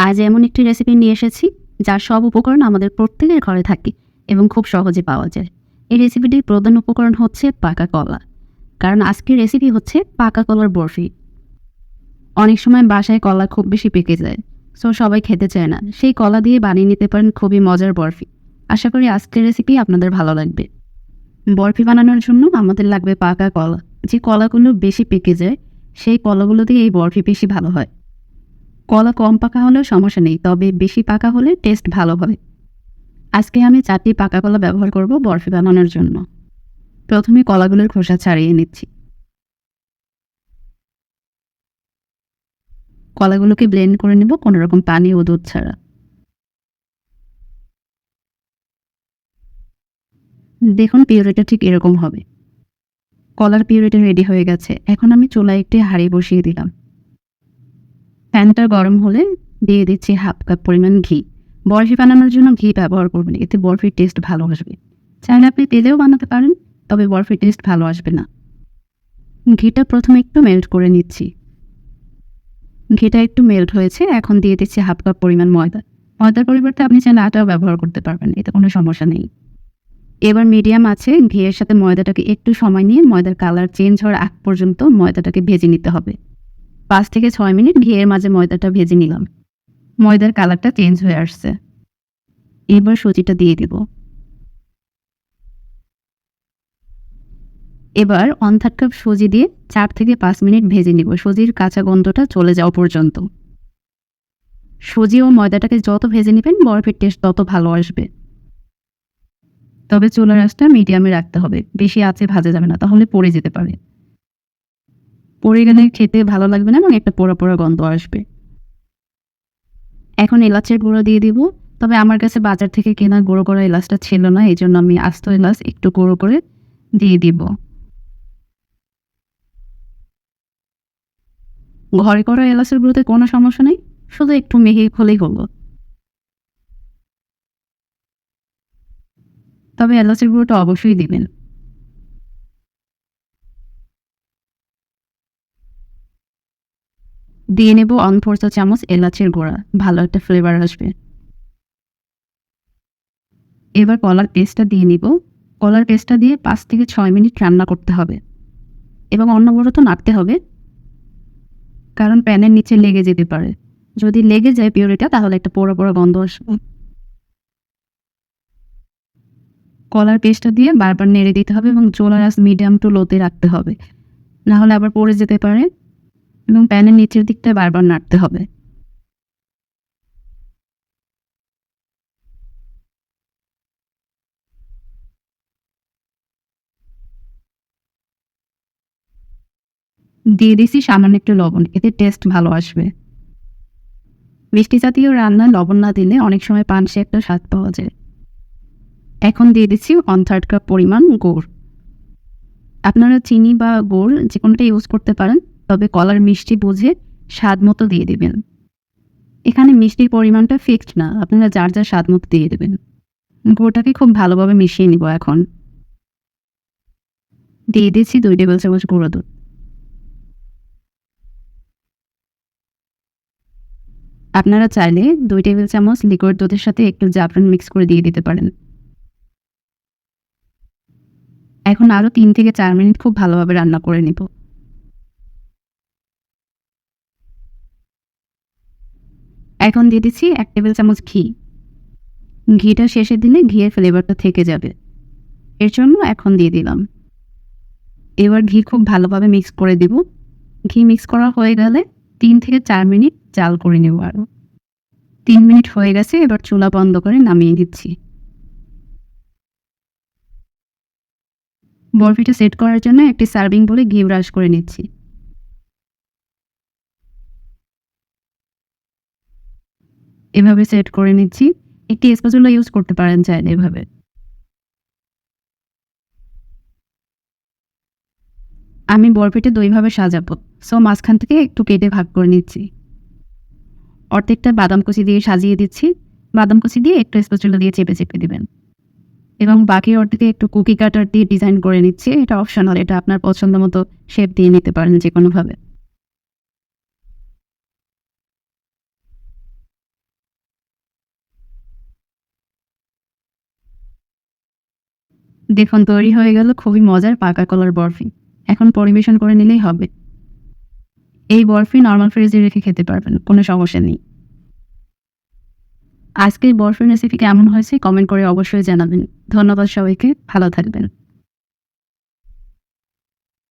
আজ এমন একটি রেসিপি নিয়ে এসেছি যার সব উপকরণ আমাদের প্রত্যেকের ঘরে থাকে এবং খুব সহজে পাওয়া যায়। এই রেসিপিটির প্রধান উপকরণ হচ্ছে পাকা কলা। কারণ আজকের রেসিপি হচ্ছে পাকা কলার বরফি। অনেক সময় বাসায় কলা খুব বেশি পেকে যায়, সো সবাই খেতে চায় না। সেই কলা দিয়ে বানিয়ে নিতে পারেন খুবই মজার বরফি। আশা করি আজকের রেসিপি আপনাদের ভালো লাগবে। বরফি বানানোর জন্য আমাদের লাগবে পাকা কলা। যে কলাগুলো বেশি পেকে যায় সেই কলাগুলো দিয়ে এই বরফি বেশি ভালো হয়। কলা কম পাকা হলেও সমস্যা নেই, তবে বেশি পাকা হলে টেস্ট ভালো হয়। আজকে আমি 4টি পাকা কলা ব্যবহার করব বরফি বানানোর জন্য। প্রথমে কলাগুলোর খোসা ছাড়িয়ে নিচ্ছি। কলাগুলোকে ব্লেন্ড করে নেব কোনো রকম পানি ও দুধ ছাড়া। দেখুন পিউরিটা ঠিক এরকম হবে। কলার পিউরিটা রেডি হয়ে গেছে। এখন আমি চুলায় একটি হাঁড়ি বসিয়ে দিলাম। প্যানটা গরম হলে দিয়ে দিচ্ছি হাফ কাপ পরিমাণ ঘি। বরফি বানানোর জন্য ঘি ব্যবহার করবেন, এতে বরফির টেস্ট ভালো আসবে। চাইলে আপনি তেলেও বানাতে পারেন, তবে বরফির টেস্ট ভালো আসবে না। ঘিটা প্রথমে একটু মেল্ট করে নিচ্ছি। ঘিটা একটু মেল্ট হয়েছে, এখন দিয়ে দিচ্ছি হাফ কাপ পরিমাণ ময়দা। ময়দার পরিবর্তে আপনি চাইলে আটাও ব্যবহার করতে পারবেন, এতে কোনো সমস্যা নেই। এবার মিডিয়াম আছে ঘিয়ের সাথে ময়দাটাকে একটু সময় নিয়ে ময়দার কালার চেঞ্জ হওয়ার আগ পর্যন্ত ময়দাটাকে ভেজে নিতে হবে। 5 থেকে 6 মিনিট ঘিয়ের মাঝে ময়দাটা ভেজে নিলাম। ময়দার কালারটা চেঞ্জ হয়ে আসছে। এবার সুজিটা দিয়ে দিব। এবার 1/3 কাপ সুজি দিয়ে 4 থেকে 5 মিনিট ভেজে নিব, সুজির কাঁচা গন্ধটা চলে যাওয়া পর্যন্ত। সুজি ও ময়দাটাকে যত ভেজে নেবেন বরফির টেস্ট তত ভালো আসবে। তবে চুলার আঁচটা মিডিয়ামে রাখতে হবে, বেশি আঁচে ভাজা যাবে না, তাহলে পড়ে যেতে পারে। পড়ে গেলে খেতে ভালো লাগবে না এবং একটা পোড়া পোড়া গন্ধ আসবে। এখন এলাচের গুঁড়ো দিয়ে দিব, তবে আমার কাছে বাজার থেকে কেনা গুঁড়ো করা এলাচটা ছিল না, এই জন্য আমি আস্ত এলাচ একটু গুঁড়ো করে দিয়ে দিব। ঘরে করা এলাচের গুঁড়োতে কোনো সমস্যা নেই, শুধু একটু মিহি হলেই হলো। তবে এলাচের গুঁড়োটা অবশ্যই দিবেন। দিয়ে নেব 1/4 চা চামচ এলাচের গুঁড়া, ভালো একটা ফ্লেভার আসবে। এবার কলার পেস্টটা দিয়ে নিব। কলার পেস্টটা দিয়ে 5 থেকে 6 মিনিট রান্না করতে হবে এবং অনবরত নাড়তে হবে, কারণ প্যানের নিচে লেগে যেতে পারে। যদি লেগে যায় পিউরিটা তাহলে একটা পোড়া পোড়া গন্ধ আসবে। কলার পেস্টটা দিয়ে বারবার নেড়ে দিতে হবে এবং চুলার আঁচ মিডিয়াম টু লোতে রাখতে হবে, না হলে আবার পড়ে যেতে পারে। এবং প্যানের নিচের দিকটা বারবার নাড়তে হবে। দিয়ে দিছি সামান্য একটু লবণ, এতে টেস্ট ভালো আসবে। মিষ্টি জাতীয় রান্নায় লবণ না দিলে অনেক সময় পানসে একটা স্বাদ পাওয়া যায়। এখন দিয়ে দিচ্ছি 1/3 কাপ পরিমাণ গুড়। আপনারা চিনি বা গুড় যে কোনোটা ইউজ করতে পারেন, তবে কলার মিষ্টি বুঝে স্বাদ মতো দিয়ে দিবেন। এখানে মিষ্টির পরিমাণটা ফিক্সড না, আপনারা যার যার স্বাদ মতো দিয়ে দেবেন। গুড়টাকে খুব ভালোভাবে মিশিয়ে নিব। এখন দিয়ে দিচ্ছি 2 টেবিল চামচ গুঁড়ো দুধ। আপনারা চাইলে 2 টেবিল চামচ লিকুইড দুধের সাথে একটু জাফরান মিক্স করে দিয়ে দিতে পারেন। এখন আরও 3 থেকে 4 মিনিট খুব ভালোভাবে রান্না করে নিব। এখন দিয়ে দিচ্ছি 1 টেবিল চামচ ঘি। ঘিটা শেষে দিলে ঘিয়ের ফ্লেভারটা থেকে যাবে, এর জন্য এখন দিয়ে দিলাম। এবার ঘি খুব ভালোভাবে মিক্স করে দিব। ঘি মিক্স করা হয়ে গেলে 3 থেকে 4 মিনিট জাল করে নেব আরও। 3 মিনিট হয়ে গেছে, এবার চুলা বন্ধ করে নামিয়ে দিচ্ছি। বরফিটা সেট করার জন্য একটি সার্ভিং বলে ঘি ব্রাশ করে নিচ্ছি। এভাবে সেট করে নিচ্ছি। একটি স্প্যাচুলা ইউজ করতে পারেন চাইলে এভাবে। আমি বরফিটা 2 ভাবে সাজাবো, সো মাঝখান থেকে একটু কেটে ভাগ করে নিচ্ছি। অর্ধেকটা বাদাম কুচি দিয়ে সাজিয়ে দিচ্ছি। বাদাম কুচি দিয়ে একটু স্প্যাচুলা দিয়ে চেপে চেপে দিবেন এবং বাকি অর্ধেকে একটু কুকি কাটার দিয়ে ডিজাইন করে নিচ্ছি। এটা অপশনাল, এটা আপনার পছন্দ মতো শেপ দিয়ে নিতে পারেন যে কোনোভাবে। দেখুন তৈরি হয়ে গেল খুবই মজার পাকা কলার বরফি। এখন পরিবেশন করে নিলেই হবে। এই বরফি নরমাল ফ্রিজে রেখে খেতে পারবেন, কোনো সমস্যা নেই। আজকের বরফির রেসিপি কেমন হয়েছে কমেন্ট করে অবশ্যই জানাবেন। ধন্যবাদ সবাইকে, ভালো থাকবেন।